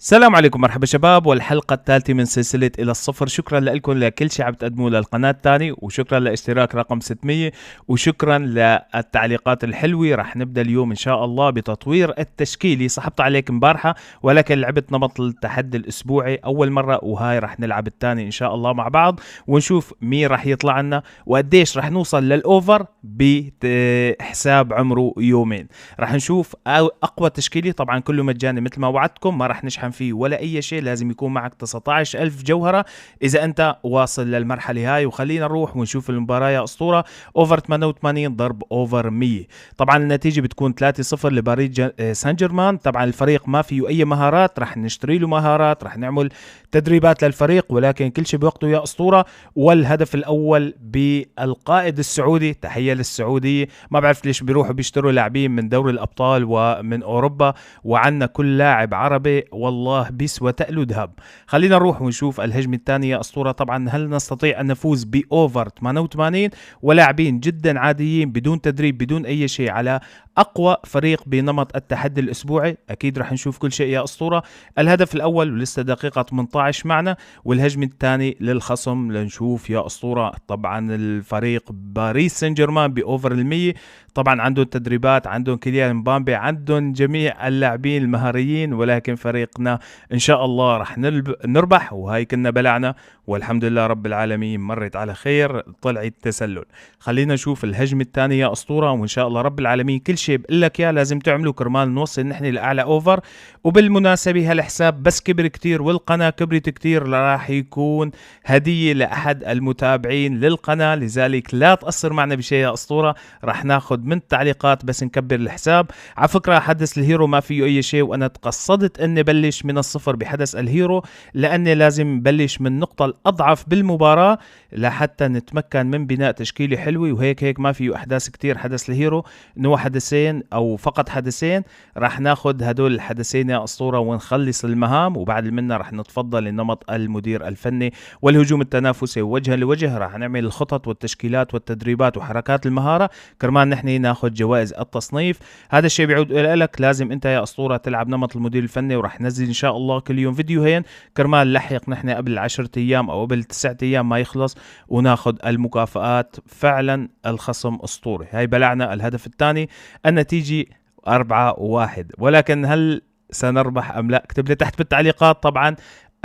السلام عليكم، مرحبا شباب، والحلقة الثالثة من سلسلة إلى الصفر. شكرا لكم لكل شيء عم تقدموه للقناة الثانية، وشكرا لاشتراك رقم 600، وشكرا للتعليقات الحلوة. رح نبدأ اليوم إن شاء الله بتطوير التشكيلي. صحبت عليك مبارحة ولكن لعبت نمط التحدي الأسبوعي أول مرة، وهاي رح نلعب الثاني إن شاء الله مع بعض، ونشوف مين رح يطلع لنا وقديش رح نوصل للأوفر بحساب عمره يومين. رح نشوف أقوى تشكيلي، طبعا كله مجاني مثل ما وعدتكم، ما رح نشحن فيه ولا اي شيء. لازم يكون معك 19,000 جوهرة اذا انت واصل للمرحلة هاي. وخلينا نروح ونشوف المباراة يا اسطورة. اوفر 88 ضرب اوفر 100. طبعا النتيجة بتكون 3-0 لباريس سان جيرمان. طبعا الفريق ما فيه اي مهارات، رح نشتري له مهارات، رح نعمل تدريبات للفريق، ولكن كل شيء بوقته يا اسطورة. والهدف الاول بالقائد السعودي، تحية للسعودية. ما بعرف ليش بيروحوا بيشتروا لاعبين من دوري الابطال ومن اوروبا، وعنا كل لاعب عربي والله بيسوى تقله ذهب. خلينا نروح ونشوف الهجمة الثانية يا أسطورة. طبعا هل نستطيع أن نفوز بأوفر 88 ولاعبين جدا عاديين بدون تدريب بدون أي شيء على أقوى فريق بنمط التحدي الأسبوعي؟ أكيد رح نشوف كل شيء يا أسطورة. الهدف الأول ولسه دقيقة 18 معنا، والهجمة الثانية للخصم لنشوف يا أسطورة. طبعا الفريق باريس سان جيرمان بأوفر 100. طبعا عندهم تدريبات، عندهم كيليان مبامبي، عندهم جميع اللاعبين المهاريين، ولكن فريقنا ان شاء الله رح نربح. وهاي كنا بلعنا والحمد لله رب العالمين، مرت على خير، طلع التسلل. خلينا نشوف الهجمة الثانية يا اسطورة، وان شاء الله رب العالمين كل شيء بقول لك يا لازم تعملوا كرمال نوصل نحن لاعلى اوفر. وبالمناسبة هالحساب بس كبر كتير والقناة كبرت كتير، راح يكون هدية لاحد المتابعين للقناة، لذلك لا تقصر معنا بشيء يا اسطورة. راح ناخذ من التعليقات بس نكبر الحساب. على فكرة حدث الهيرو ما فيه اي شيء، وانا تقصدت اني بلش من الصفر بحدث الهيرو، لاني لازم نبلش من النقطة الاضعف بالمباراة لحتى نتمكن من بناء تشكيلة حلوة. وهيك ما فيه احداث كتير. حدث الهيرو انه حدثين او فقط حدثين، راح ناخذ هدول الحدثين يا اسطورة ونخلص المهام، وبعد منا راح نتفضل لنمط المدير الفني والهجوم التنافسي وجها لوجه. راح نعمل الخطط والتشكيلات والتدريبات وحركات المهارة كرمال نحن ناخذ جوائز التصنيف. هذا الشيء بيعود لك، لازم انت يا اسطورة تلعب نمط المدير الفني، وراح ننزل ان شاء الله كل يوم فيديوهين كرمال نلحق نحن قبل 10 ايام او قبل 9 ايام ما يخلص، وناخذ المكافآت. فعلا الخصم اسطوري. هاي بلعنا الهدف الثاني، النتيجة 4-1. ولكن هل سنربح ام لا؟ اكتب لي تحت بالتعليقات طبعا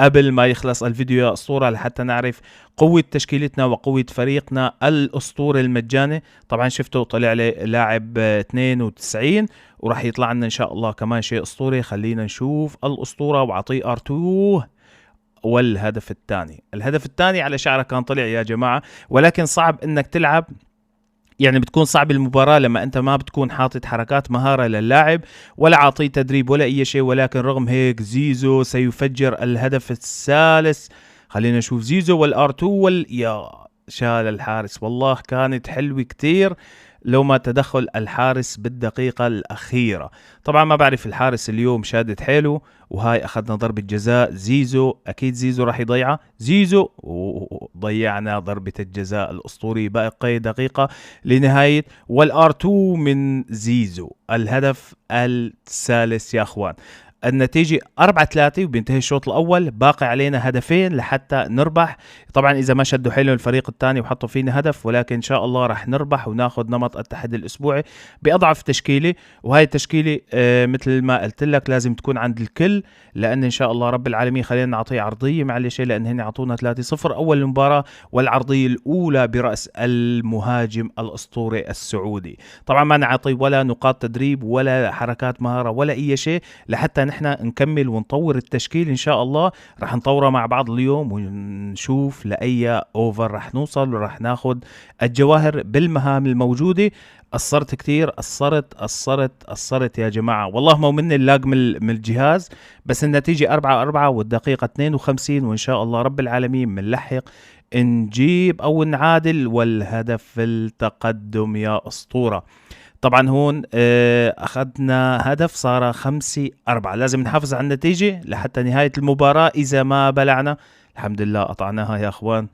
قبل ما يخلص الفيديو يا اسطورة، لحتى نعرف قوة تشكيلتنا وقوة فريقنا الاسطوري المجاني. طبعا شفتوا طلع لي لاعب 92، وراح يطلع لنا ان شاء الله كمان شيء اسطوري. خلينا نشوف الاسطورة واعطيه ار2. والهدف الثاني، الهدف الثاني على شعره كان طلع يا جماعة، ولكن صعب انك تلعب، يعني بتكون صعب المباراة لما انت ما بتكون حاطط حركات مهارة للاعب ولا عاطيه تدريب ولا اي شيء. ولكن رغم هيك زيزو سيفجر الهدف الثالث. خلينا نشوف زيزو والار2 يا شال الحارس. والله كانت حلوة كتير لو ما تدخل الحارس بالدقيقة الأخيرة. طبعا ما بعرف الحارس اليوم شادت حيله، وهاي أخذنا ضربة جزاء. زيزو أكيد زيزو راح يضيعها، زيزو وضيعنا ضربة الجزاء الأسطوري. باقي دقيقة لنهاية، والار2 من زيزو الهدف الثالث يا أخوان. النتيجة 4-3 وبينتهي الشوط الأول. باقي علينا هدفين لحتى نربح. طبعا إذا ما شدوا حيلهم الفريق الثاني وحطوا فينا هدف، ولكن إن شاء الله رح نربح وناخذ نمط التحدي الأسبوعي بأضعف تشكيلة. وهي التشكيلة مثل ما قلت لك لازم تكون عند الكل، لأن إن شاء الله رب العالمين خلينا نعطيه عرضية معلش، لأن هن عطونا 3-0 أول المباراة، والعرضية الأولى برأس المهاجم الأسطوري السعودي. طبعا ما نعطي ولا نقاط تدريب ولا حركات مهارة ولا أي شيء لحتى نحن نكمل ونطور التشكيل. ان شاء الله رح نطوره مع بعض اليوم، ونشوف لاي اوفر رح نوصل، ورح ناخد الجواهر بالمهام الموجودة. قصرت كتير، قصرت يا جماعة، والله ما مني اللاج من الجهاز. بس النتيجة 4-4 والدقيقة 52، وإن شاء الله رب العالمين منلحق نجيب أو نعادل، والهدف التقدم يا أسطورة. طبعا هون أخذنا هدف صار 5-4. لازم نحافظ على النتيجة لحتى نهاية المباراة. إذا ما بلعنا الحمد لله قطعناها يا أخوان،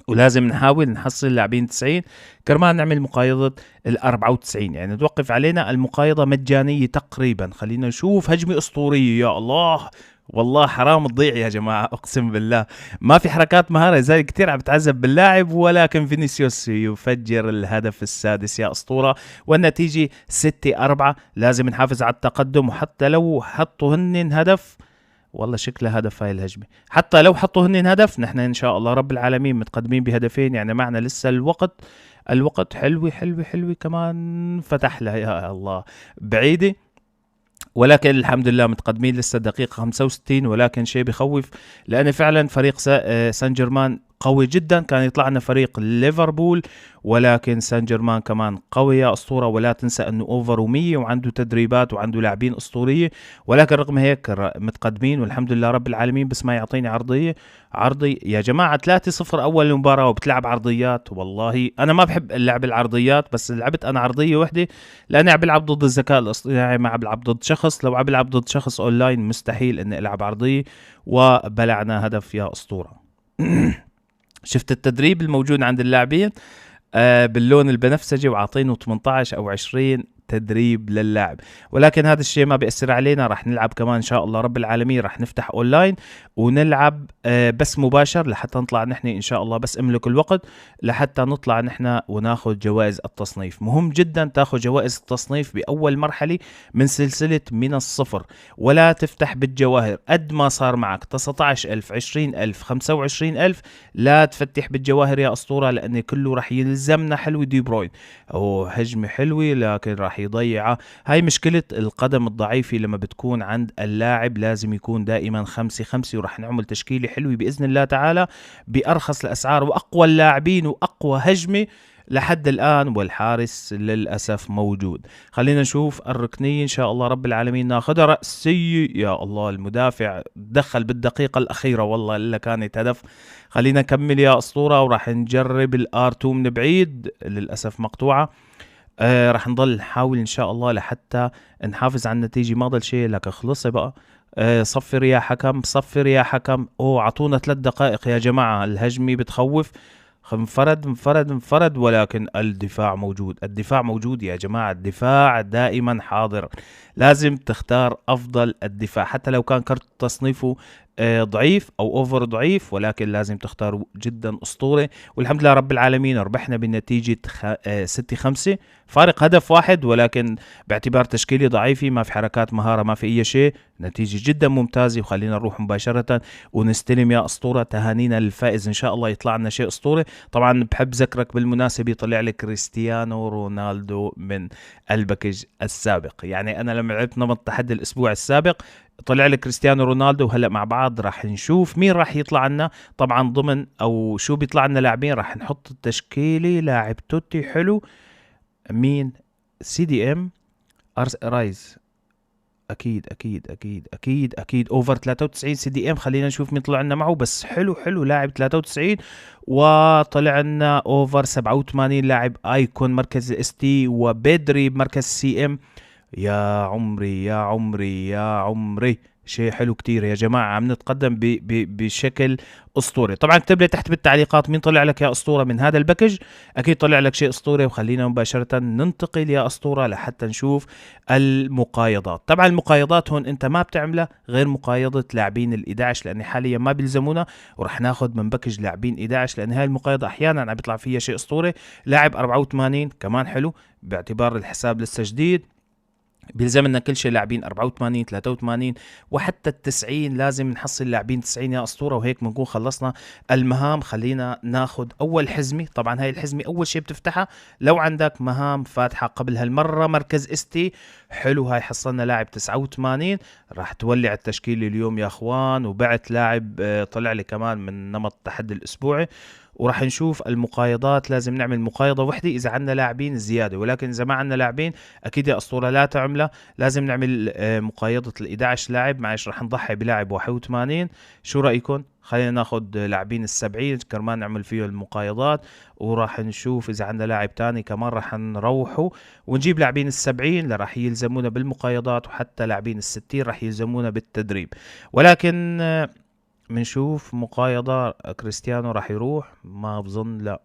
ولازم نحاول نحصل اللاعبين 90 كرمال نعمل مقايضة 94. يعني توقف علينا المقايضة مجانية تقريبا. خلينا نشوف هجمة أسطورية. يا الله والله حرام تضيع يا جماعة، أقسم بالله ما في حركات مهارة، زي كتير عم بتعذب باللاعب. ولكن فينيسيوس يفجر الهدف السادس يا أسطورة، والنتيجة 6-4. لازم نحافظ على التقدم، وحتى لو حطوا هن هدف، والله شكلها هدف هاي الهجمة، حتى لو حطوا هن هدف نحن إن شاء الله رب العالمين متقدمين بهدفين، يعني معنا لسه الوقت حلوة حلوة حلوة كمان، فتح لها يا الله بعيدة. ولكن الحمد لله متقدمين لسه دقيقة 65. ولكن شيء بخوف، لأن فعلا فريق سان جيرمان قوي جدا. كان يطلع لنا فريق ليفربول، ولكن سان جيرمان كمان قوي يا أسطورة. ولا تنسى أنه أوفر 100 وعنده تدريبات وعنده لاعبين أسطورية. ولكن رغم هيك متقدمين والحمد لله رب العالمين. بس ما يعطيني عرضي يا جماعة. 3-0 أول مباراة وبتلعب عرضيات. والله أنا ما بحب اللعب العرضيات، بس لعبت أنا عرضية وحدة، لأني عم بلعب ضد الذكاء الاصطناعي، ما عم بلعب ضد شخص. لو عم بلعب ضد شخص أونلاين مستحيل إني ألعب عرضية. وبلعنا هدف يا أسطورة. شفت التدريب الموجود عند اللاعبين باللون البنفسجي، وعاطينه 18 أو 20 تدريب للاعب. ولكن هذا الشيء ما بيأثر علينا. راح نلعب كمان إن شاء الله رب العالمين. راح نفتح أونلاين ونلعب بس مباشر، لحتى نطلع نحن إن شاء الله، بس املك الوقت لحتى نطلع نحن وناخذ جوائز التصنيف. مهم جدا تاخذ جوائز التصنيف بأول مرحلة من سلسلة من الصفر، ولا تفتح بالجواهر. قد ما صار معك 19,000 20,000 25,000 لا تفتح بالجواهر يا أسطورة، لأن كله راح يلزمنا حلو دي بروين. أو هجمة حلوة لكن راح يضيعها. هاي مشكلة القدم الضعيفة لما بتكون عند اللاعب، لازم يكون دائما 5-5. وراح نعمل تشكيلة حلوة بإذن الله تعالى بأرخص الأسعار وأقوى اللاعبين وأقوى هجمة لحد الآن. والحارس للأسف موجود. خلينا نشوف الركنية إن شاء الله رب العالمين ناخدها رأسية. يا الله المدافع دخل بالدقيقة الأخيرة، والله إلا كانت هدف. خلينا نكمل يا أسطورة، وراح نجرب الR2 من بعيد، للأسف مقطوعة. راح نضل نحاول إن شاء الله لحتى نحافظ على النتيجة. ما ضل شيء لك خلص بقى. صفر يا حكم، صفر يا حكم. عطونا 3 دقائق يا جماعة، الهجمة بتخوف. انفرد، ولكن الدفاع موجود. الدفاع موجود يا جماعة، الدفاع دائما حاضر. لازم تختار أفضل الدفاع، حتى لو كان كرت تصنيفه ضعيف أو أوفر ضعيف، ولكن لازم تختاروا جدا أسطوري. والحمد لله رب العالمين ربحنا بنتيجة 6-5، فارق هدف واحد. ولكن باعتبار تشكيلي ضعيفي، ما في حركات مهارة، ما في أي شيء، نتيجة جدا ممتازة. وخلينا نروح مباشرة ونستلم يا أسطورة. تهانينا للفائز إن شاء الله يطلع لنا شيء أسطوري. طبعا بحب ذكرك بالمناسبة، طلع لي كريستيانو رونالدو من الباكج السابق. يعني أنا لما لعبت نمط تحدي الأسبوع السابق طلع لي كريستيانو رونالدو. وهلا مع بعض راح نشوف مين راح يطلع لنا. طبعا ضمن او شو بيطلع لنا لاعبين، راح نحط التشكيله. لاعب توتي حلو، مين؟ CDM رايز، اكيد اوفر 93 CDM. خلينا نشوف مين طلع لنا معه. بس حلو لاعب 93. وطلع لنا اوفر 87 لاعب ايكون مركز ST، وبدري بمركز CM. يا عمري شيء حلو كتير يا جماعة. عم نتقدم بشكل أسطوري. طبعا اكتب لي تحت بالتعليقات مين طلع لك يا أسطورة من هذا الباكج. أكيد طلع لك شيء أسطوري. وخلينا مباشرة ننتقل يا أسطورة لحتى نشوف المقايضات. طبعا المقايضات هون أنت ما بتعملها غير مقايضة لاعبين ال11، لأن حاليا ما بيلزمونا. ورح ناخد من باكج لاعبين 11، لأن هاي المقايضة أحيانا عم بيطلع فيها شيء أسطوري. لاعب 84 كمان حلو، باعتبار الحساب لسه جديد بيلزمنا كل شيء لاعبين 84 83 وحتى 90. لازم نحصل لاعبين 90 يا أسطورة. وهيك بنكون خلصنا المهام. خلينا ناخد أول حزمة. طبعا هاي الحزمة أول شيء بتفتحها لو عندك مهام فاتحة قبل هالمرة مركز ST. حلو، هاي حصلنا لاعب 89. راح تولع التشكيل اليوم يا أخوان. وبعت لاعب طلع لي كمان من نمط التحدي الأسبوعي. وراح نشوف المقايضات. لازم نعمل مقايضة وحدة إذا عندنا لاعبين زيادة، ولكن إذا ما عندنا لاعبين أكيد يا أسطورة لا تعملها. لازم نعمل مقايضة 11 لاعب. معلش راح نضحي بلاعب 81. شو رأيكم؟ خلينا ناخد لاعبين 70 كرمان نعمل فيه المقايضات. وراح نشوف إذا عندنا لاعب تاني كمان راح نروحه ونجيب لاعبين 70 اللي راح يلزمونا بالمقايضات، وحتى لاعبين 60 راح يلزمونا بالتدريب. ولكن منشوف مقايضة كريستيانو راح يروح، ما بظن، لا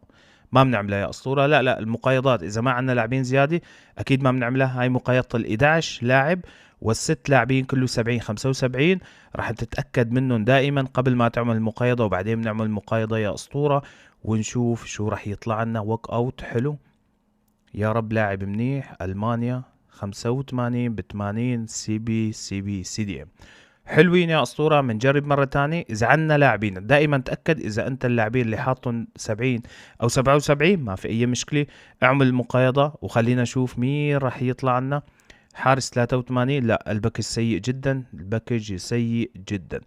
ما بنعملها يا اسطوره. لا المقايضات اذا ما عندنا لاعبين زياده اكيد ما بنعملها. هاي مقايضه ال11 لاعب والست لاعبين كله 70 75، راح تتاكد منهم دائما قبل ما تعمل المقايضه، وبعدين بنعمل مقايضه يا اسطوره ونشوف شو راح يطلع لنا. وك اوت حلو يا رب، لاعب منيح. المانيا 85 ب 80 سي دي ام. حلوين يا اسطوره. بنجرب مره تانية. اذا عندنا لاعبين دائما تاكد اذا انت اللاعبين اللي حاطهم 70 او 77 ما في اي مشكله، اعمل المقايضه وخلينا نشوف مين راح يطلع لنا. حارس 83 لا، الباكج سيء جدا، الباكج سيء جدا.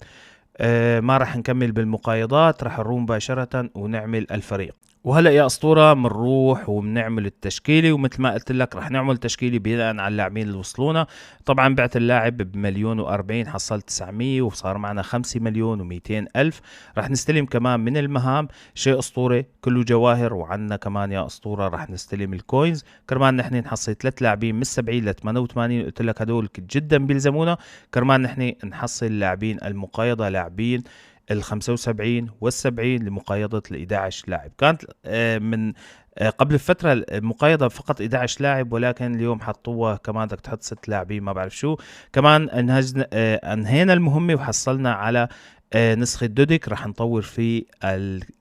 ما راح نكمل بالمقايضات، راح نروح مباشره ونعمل الفريق. وهلا يا اسطوره بنروح وبنعمل التشكيله، ومثل ما قلت لك رح نعمل تشكيله بناء على اللاعبين اللي وصلونا. طبعا بعت اللاعب بمليون و40 حصلت 900 وصار معنا 5 مليون و200 الف. رح نستلم كمان من المهام شيء اسطوري كله جواهر، وعنا كمان يا اسطوره رح نستلم الكوينز. كرمال نحن نحصل 3 لاعبين من 70 ل 88، قلت لك هدول جدا بيلزمونا. كرمال نحن نحصل لاعبين المقايضه، لاعبين ال 75 وال 70 لمقايضة ال 11 لاعب. كانت من قبل فترة المقايضة فقط 11 لاعب، ولكن اليوم حطوها كمان بدك تحط 6 لاعبين ما بعرف شو. كمان انهينا المهمة وحصلنا على نسخة دوديك راح نطور فيه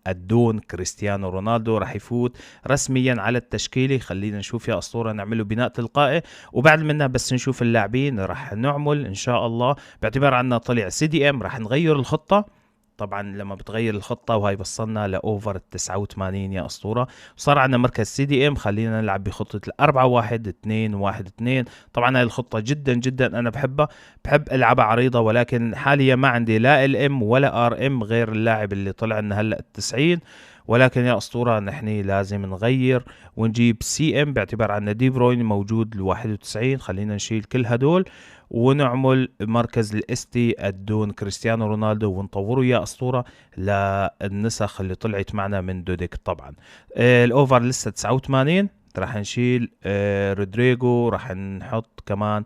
الدون كريستيانو رونالدو، راح يفوت رسميا على التشكيلة. خلينا نشوف يا أسطورة، نعمله بناء تلقائي، وبعد منها بس نشوف اللاعبين راح نعمل إن شاء الله. باعتبار عنا طلع سي دي ام راح نغير الخطة. طبعا لما بتغير الخطة وهي بصلنا لأوفر 89 يا أسطورة. صار عندنا مركز سي دي ام، خلينا نلعب بخطة 4-1-2-1-2. طبعا هاي الخطة جدا جدا أنا بحبها، بحب ألعبها عريضة، ولكن حاليا ما عندي لا ال ام ولا ار ام غير اللاعب اللي طلع لنا هلا 90. ولكن يا أسطورة نحن لازم نغير ونجيب سي ام، باعتبار عندنا دي بروين موجود ال 91. خلينا نشيل كل هدول ونعمل مركز الاستي الدون كريستيانو رونالدو ونطوره يا اسطوره للنسخ اللي طلعت معنا من دوديك. طبعا الاوفر لسه 89. راح نشيل رودريجو، راح نحط كمان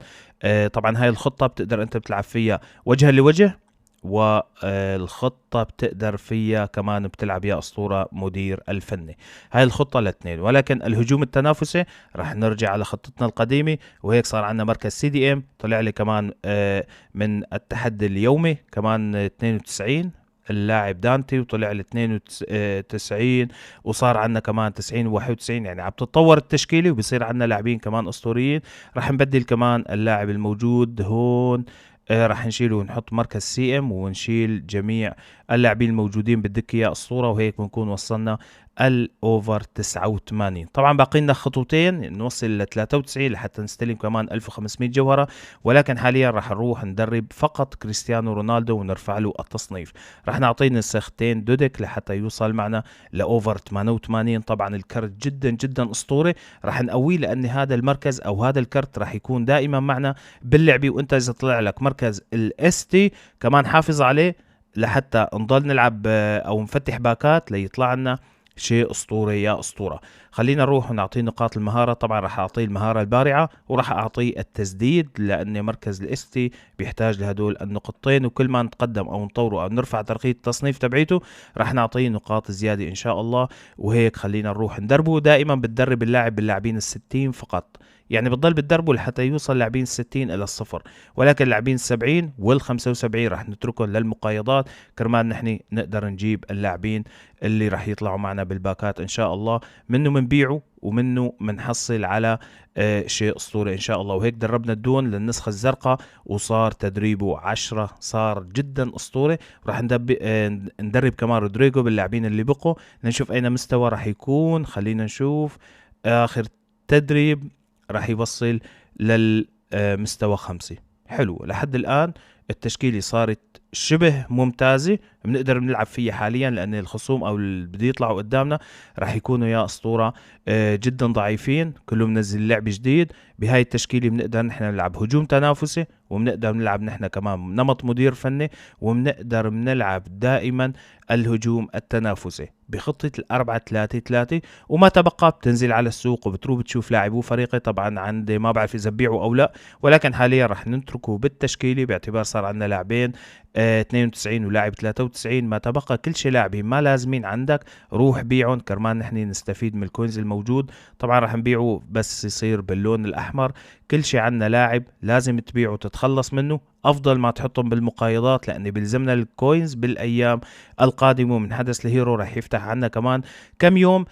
طبعا هاي الخطه بتقدر انت بتلعب فيها وجها لوجه، والخطة بتقدر فيها كمان بتلعب يا أسطورة مدير الفني. هاي الخطة الاثنين، ولكن الهجوم التنافسي رح نرجع على خطتنا القديمة. وهيك صار عندنا مركز سي دي ام، طلع لي كمان من التحدي اليومي كمان 92 اللاعب دانتي، وطلع ل 92 وصار عندنا كمان 90 و91. يعني عم تتطور التشكيله وبصير عندنا لاعبين كمان اسطوريين. راح نبدل كمان اللاعب الموجود هون، راح نشيله ونحط مركز سي ام، ونشيل جميع اللاعبين الموجودين بالدكه يا اسطوره. وهيك بنكون وصلنا الاوفر 89. طبعا باقي لنا خطوتين نوصل ل 93 لحتى نستلم كمان 1500 جوهره، ولكن حاليا راح نروح ندرب فقط كريستيانو رونالدو ونرفع له التصنيف. راح نعطيه نسختين دودك لحتى يوصل معنا لاوفر 88. طبعا الكرت جدا جدا اسطوري، راح نقويه لان هذا المركز او هذا الكرت راح يكون دائما معنا باللعبه. وانت اذا طلع لك مركز الاس تي كمان حافظ عليه لحتى نضل نلعب او نفتح باكات ليطلع لنا شيء اسطوري يا اسطوره. خلينا نروح ونعطيه نقاط المهاره. طبعا راح اعطيه المهاره البارعه، وراح اعطيه التسديد لان مركز الاستي بيحتاج لهدول النقطتين. وكل ما نتقدم او نطوره او نرفع ترقيه التصنيف تبعيته راح نعطيه نقاط زياده ان شاء الله. وهيك خلينا نروح ندربه. دائما بتدرب اللاعب باللاعبين ال60 فقط، يعني بتضل بتدربه لحتى يوصل لاعبين 60 الى الصفر، ولكن لاعبين 70 وال75 راح نتركهم للمقايضات كرمال نحن نقدر نجيب اللاعبين اللي راح يطلعوا معنا بالباكات ان شاء الله. منه منبيعه ومنه منحصل على شيء اسطوري ان شاء الله. وهيك دربنا الدون للنسخه الزرقاء وصار تدريبه 10، صار جدا اسطوري. راح ندرب كمان رودريجو باللاعبين اللي بقوا لنشوف اين مستوى راح يكون. خلينا نشوف اخر تدريب راح يوصل للمستوى 5. حلو لحد الآن التشكيلة صارت شبه ممتازة، بنقدر نلعب فيها حاليا لأن الخصوم أو اللي بده يطلعوا قدامنا راح يكونوا يا أسطورة جدا ضعيفين، كلهم منزل لعب جديد. بهاي التشكيلة بنقدر نحن نلعب هجوم تنافسي وبنقدر نلعب نحن كمان نمط مدير فني، وبنقدر بنلعب دائما الهجوم التنافسي بخطة 4-3-3. وما تبقى بتنزل على السوق وبتروح بتشوف لاعبو فريقي. طبعا عندي ما بعرف إذا بيعوا أو لا، ولكن حاليا رح نتركه بالتشكيلة باعتبار صار عندنا لاعبين 92 ولاعب 93. ما تبقى كل شيء لاعبين ما لازمين عندك روح بيعهم كرمال نحن نستفيد من الكوينز الموجود. طبعا رح نبيعه بس يصير باللون الأحمر. كل شيء عندنا لاعب لازم تبيعه وتتخلص منه، افضل ما تحطهم بالمقايضات، لان بيلزمنا الكوينز بالايام القادمه. من حدث الهيرو رح يفتح عنا كمان كم يوم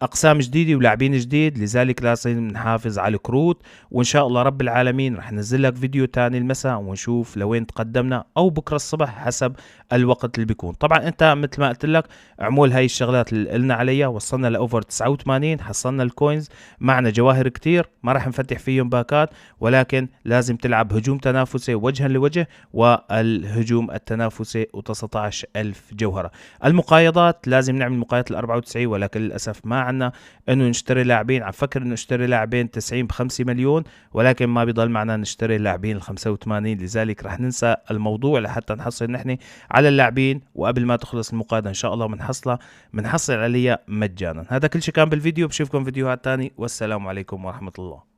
اقسام جديده ولاعبين جديد، لذلك لازم نحافظ على الكروت. وان شاء الله رب العالمين رح ننزل لك فيديو تاني المساء ونشوف لوين تقدمنا، او بكره الصبح حسب الوقت اللي بيكون. طبعا انت مثل ما قلت لك عمول هاي الشغلات اللي قلنا عليها، وصلنا لاوفر 89، حصلنا الكوينز، معنا جواهر كتير ما رح نفتح فيهم باكات، ولكن لازم تلعب هجوم تنافسي وجها لوجه، والهجوم التنافسي و19000 جوهره. المقايضات لازم نعمل مقايضة 94، ولكن للاسف ما عنا انه نشتري لاعبين. عم فكر انه نشتري لاعبين 90 ب5 مليون، ولكن ما بيضل معنا نشتري لاعبين 85. لذلك رح ننسى الموضوع لحتى نحصل نحن على اللاعبين، وقبل ما تخلص المقايضة ان شاء الله بنحصل عليها مجانا. هذا كل شيء كان بالفيديو، بشوفكم فيديوهات تاني، والسلام عليكم ورحمة الله.